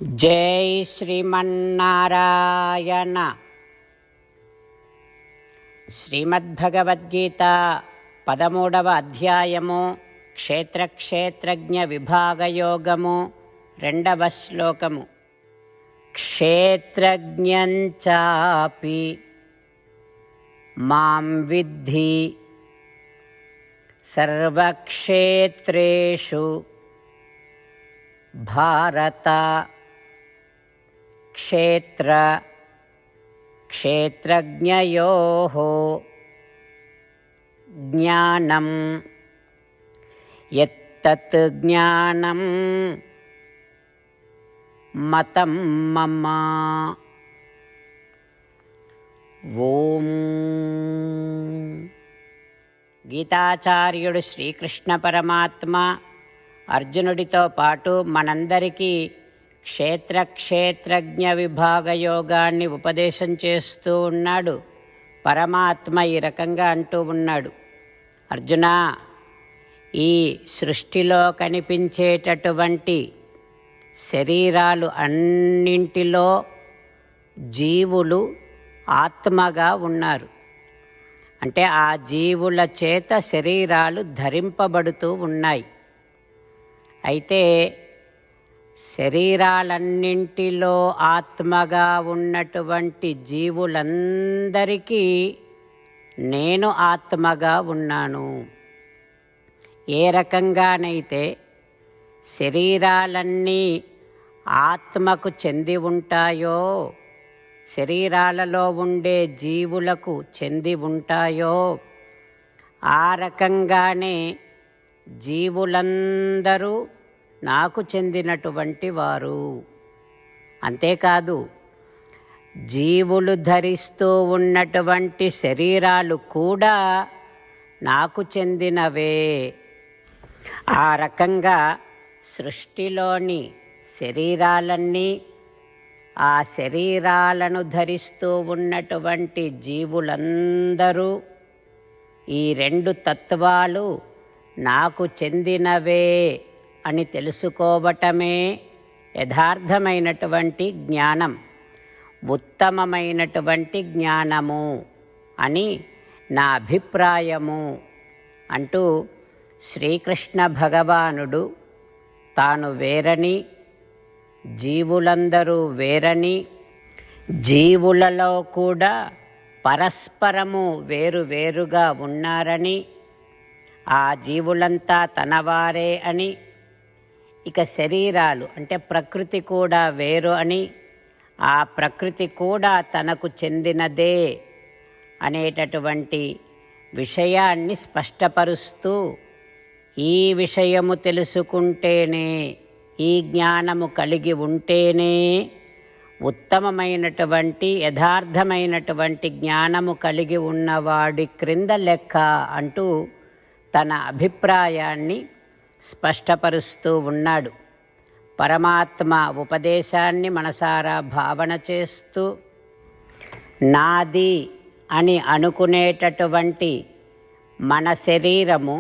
జై శ్రీమన్నారాయణ. శ్రీమద్భగవద్గీత 13వ అధ్యాయము క్షేత్రజ్ఞ విభాగయోగము 2వ శ్లోకము. క్షేత్రజ్ఞంచాపి మాం విద్ధి సర్వక్షేత్రేషు భారత. క్షేత్రజ్ఞయోః జ్ఞానం యత్తత్ జ్ఞానం మతం మమ. ఓం. గీతాచార్యుడు శ్రీకృష్ణ పరమాత్మ అర్జునుడితో పాటు మనందరికీ క్షేత్రజ్ఞ విభాగ యోగాన్ని ఉపదేశం చేస్తూ ఉన్నాడు. పరమాత్మ ఈ రకంగా అంటూ ఉన్నాడు, అర్జునా, ఈ సృష్టిలో కనిపించేటటువంటి శరీరాలు అన్నింటిలో జీవులు ఆత్మగా ఉన్నారు. అంటే ఆ జీవుల చేత శరీరాలు ధరింపబడుతూ ఉన్నాయి. అయితే శరీరాలన్నింటిలో ఆత్మగా ఉన్నటువంటి జీవులందరికీ నేను ఆత్మగా ఉన్నాను. ఏ రకంగానైతే శరీరాలన్నీ ఆత్మకు చెంది ఉంటాయో, శరీరాలలో ఉండే జీవులకు చెంది ఉంటాయో, ఆ రకంగానే జీవులందరూ నాకు చెందినటువంటి వారు. అంతేకాదు, జీవులు ధరిస్తూ ఉన్నటువంటి శరీరాలు కూడా నాకు చెందినవే. ఆ రకంగా సృష్టిలోని శరీరాలన్నీ, ఆ శరీరాలను ధరిస్తూ ఉన్నటువంటి జీవులందరూ ఈ 2 తత్వాలు నాకు చెందినవే అని తెలుసుకోవటమే యథార్థమైనటువంటి జ్ఞానం, ఉత్తమమైనటువంటి జ్ఞానము అని నా అభిప్రాయము అంటూ శ్రీకృష్ణ భగవానుడు తాను వేరని, జీవులందరూ వేరని, జీవులలో కూడా పరస్పరము వేరువేరుగా ఉన్నారని, ఆ జీవులంతా తనవారే అని, ఇక శరీరాలు అంటే ప్రకృతి కూడా వేరు అని, ఆ ప్రకృతి కూడా తనకు చెందినదే అనేటటువంటి విషయాన్ని స్పష్టపరుస్తూ, ఈ విషయము తెలుసుకుంటేనే, ఈ జ్ఞానము కలిగి ఉంటేనే ఉత్తమమైనటువంటి యథార్థమైనటువంటి జ్ఞానము కలిగి ఉన్నవాడి క్రింద లెక్క అంటూ తన అభిప్రాయాన్ని స్పష్టపరుస్తూ ఉన్నాడు. పరమాత్మ ఉపదేశాన్ని మనసారా భావన చేస్తూ, నాది అని అనుకునేటటువంటి మన శరీరము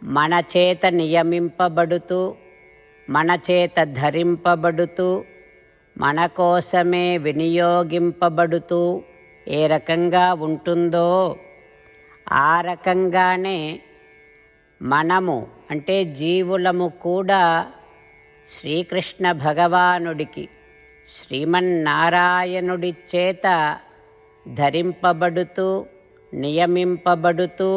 మన చేత నియమింపబడుతూ, మన చేత ధరింపబడుతూ, మన కోసమే వినియోగింపబడుతూ ఏ రకంగా ఉంటుందో, ఆ రకంగానే మనము అంటే జీవులము కూడా శ్రీకృష్ణ భగవానుడికి, శ్రీమన్నారాయణుడి చేత ధరింపబడుతూ, నియమింపబడుతూ,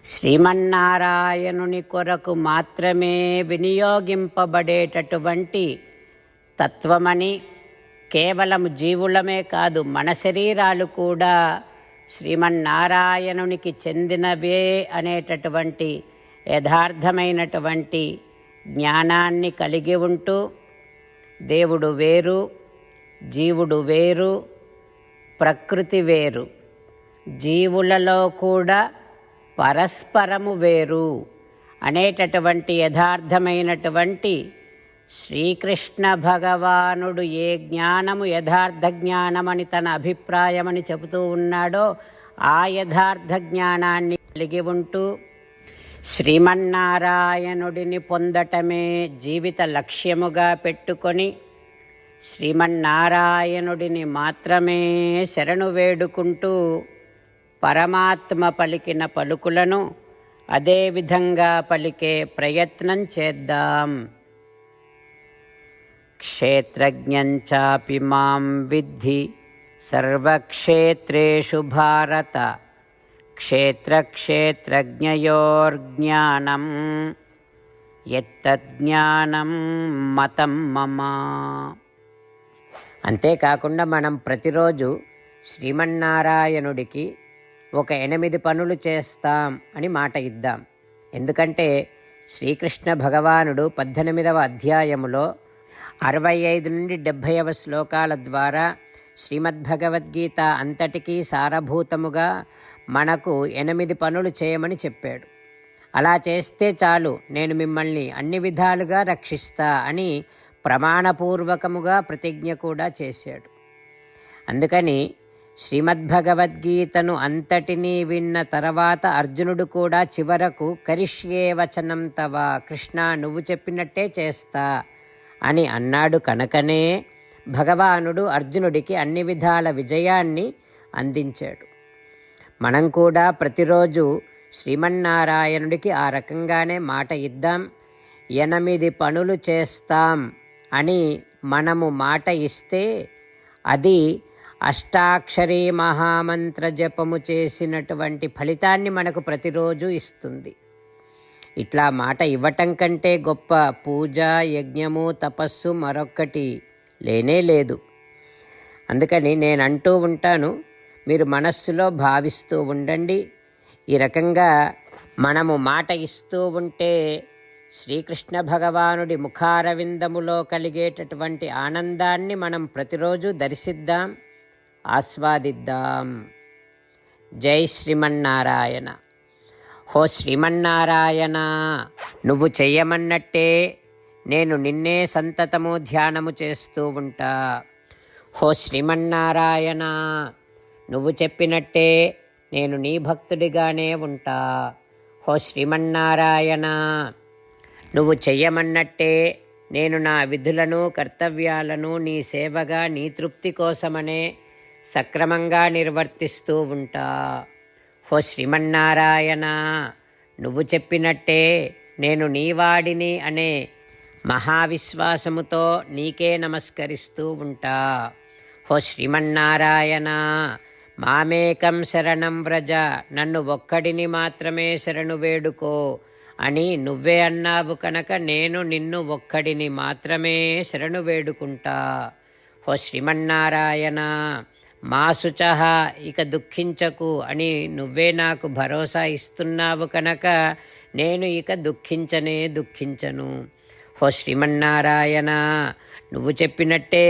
శ్రీమన్నారాయణుని కొరకు మాత్రమే వినియోగింపబడేటటువంటి తత్వమని, కేవలం జీవులమే కాదు, మన శరీరాలు కూడా శ్రీమన్నారాయణునికి చెందినవే అనేటటువంటి యథార్థమైనటువంటి జ్ఞానాన్ని కలిగి ఉంటూ, దేవుడు వేరు, జీవుడు వేరు, ప్రకృతి వేరు, జీవులలో కూడా పరస్పరము వేరు అనేటటువంటి యథార్థమైనటువంటి శ్రీకృష్ణ భగవానుడు ఏ జ్ఞానము యథార్థ జ్ఞానమని తన అభిప్రాయమని చెబుతూ ఉన్నాడో, ఆ యథార్థ జ్ఞానాన్ని కలిగి ఉంటూ శ్రీమన్నారాయణుడిని పొందటమే జీవిత లక్ష్యముగా పెట్టుకొని శ్రీమన్నారాయణుడిని మాత్రమే శరణు వేడుకుంటూ పరమాత్మ పలికిన పలుకులను అదేవిధంగా పలికే ప్రయత్నం చేద్దాం. క్షేత్రజ్ఞంచాపి మాం విద్ధి సర్వక్షేత్రేషు భారత క్షేత్రజ్ఞయోర్జ్ఞానం యత్తజ్ఞానం మతం మమ. అంతేకాకుండా మనం ప్రతిరోజు శ్రీమన్నారాయణుడికి ఒక 8 పనులు చేస్తాం అని మాట ఇద్దాం. ఎందుకంటే శ్రీకృష్ణ భగవానుడు 18వ అధ్యాయములో 65 నుండి 70వ శ్లోకాల ద్వారా శ్రీమద్భగవద్గీత అంతటికీ సారభూతముగా మనకు 8 పనులు చేయమని చెప్పాడు. అలా చేస్తే చాలు, నేను మిమ్మల్ని అన్ని విధాలుగా రక్షిస్తా అని ప్రమాణపూర్వకముగా ప్రతిజ్ఞ కూడా చేశాడు. అందుకని శ్రీమద్భగవద్గీతను అంతటినీ విన్న తర్వాత అర్జునుడు కూడా చివరకు కరిష్యే వచనం తవ, కృష్ణ నువ్వు చెప్పినట్టే చేస్తా అని అన్నాడు. కనుకనే భగవానుడు అర్జునుడికి అన్ని విధాల విజయాన్ని అందించాడు. మనం కూడా ప్రతిరోజు శ్రీమన్నారాయణుడికి ఆ రకంగానే మాట ఇద్దాం. 8 పనులు చేస్తాం అని మనము మాట ఇస్తే అది అష్టాక్షరీ మహామంత్ర జపము చేసినటువంటి ఫలితాన్ని మనకు ప్రతిరోజు ఇస్తుంది. ఇట్లా మాట ఇవ్వటం కంటే గొప్ప పూజ, యజ్ఞము, తపస్సు మరొక్కటి లేనే లేదు. అందుకని నేను అంటూ ఉంటాను, మీరు మనస్సులో భావిస్తూ ఉండండి. ఈ రకంగా మనము మాట ఇస్తూ ఉంటే శ్రీకృష్ణ భగవానుడి ముఖారవిందములో కలిగేటటువంటి ఆనందాన్ని మనం ప్రతిరోజు దర్శిద్దాం, ఆస్వాదిద్దాం. జై శ్రీమన్నారాయణ. హో శ్రీమన్నారాయణ, నువ్వు చెయ్యమన్నట్టే నేను నిన్నే సంతతము ధ్యానము చేస్తూ ఉంటా. హో శ్రీమన్నారాయణ, నువ్వు చెప్పినట్టే నేను నీ భక్తుడిగానే ఉంటా. హో శ్రీమన్నారాయణ, నువ్వు చెయ్యమన్నట్టే నేను నా విధులను, కర్తవ్యాలను నీ సేవగా, నీ తృప్తి కోసమనే సక్రమంగా నిర్వర్తిస్తూ ఉంటా. హో శ్రీమన్నారాయణ, నువ్వు చెప్పినట్టే నేను నీవాడిని అనే మహావిశ్వాసముతో నీకే నమస్కరిస్తూ ఉంటా. హో శ్రీమన్నారాయణ, మామేకం శరణం వ్రజ, నన్ను ఒక్కడిని మాత్రమే శరణు వేడుకో అని నువ్వే అన్నావు కనుక నేను నిన్ను ఒక్కడిని మాత్రమే శరణు వేడుకుంటా. హో శ్రీమన్నారాయణ, మా శుచః, ఇక దుఃఖించకు అని నువ్వే నాకు భరోసా ఇస్తున్నావు కనుక నేను ఇక దుఃఖించను. హో శ్రీమన్నారాయణ, నువ్వు చెప్పినట్టే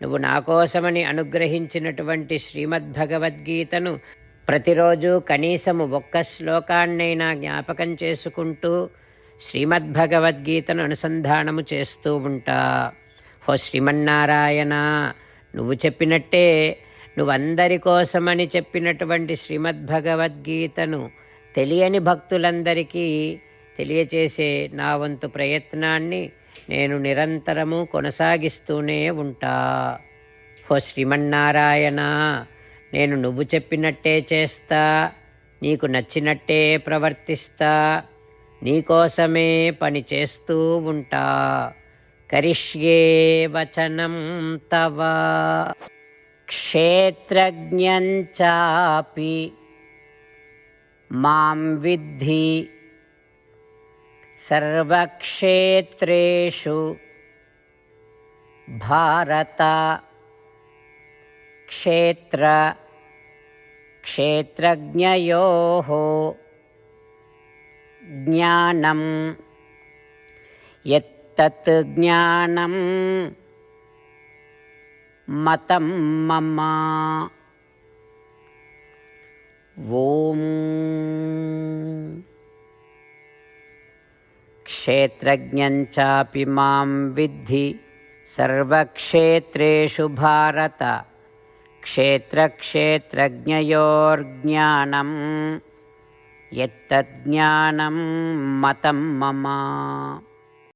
నువ్వు నా కోసమని అనుగ్రహించినటువంటి శ్రీమద్భగవద్గీతను ప్రతిరోజు కనీసము 1 శ్లోకాన్నైనా జ్ఞాపకం చేసుకుంటూ శ్రీమద్భగవద్గీతను అనుసంధానము చేస్తూ ఉంటా. హో శ్రీమన్నారాయణ, నువ్వు చెప్పినట్టే నువ్వందరి కోసమని చెప్పినటువంటి శ్రీమద్భగవద్గీతను తెలియని భక్తులందరికీ తెలియచేసే నా వంతు ప్రయత్నాన్ని నేను నిరంతరము కొనసాగిస్తూనే ఉంటా. హో శ్రీమన్నారాయణ, నేను నువ్వు చెప్పినట్టే చేస్తా, నీకు నచ్చినట్టే ప్రవర్తిస్తా, నీకోసమే పని చేస్తూ ఉంటా. కరిష్యే వచనం తవ. క్షేత్రజ్ఞంచాపి మాం విద్ధి సర్వక్షేత్రేషు భారత క్షేత్రజ్ఞయోః జ్ఞానం యత్తత్ జ్ఞానం మతం మమ. ఓం క్షేత్రజ్ఞంచాపి మాం విద్ధి సర్వక్షేత్రేషు భారత క్షేత్రజ్ఞయోర్జ్ఞానం యత్తజ్ఞానం మతం మమ.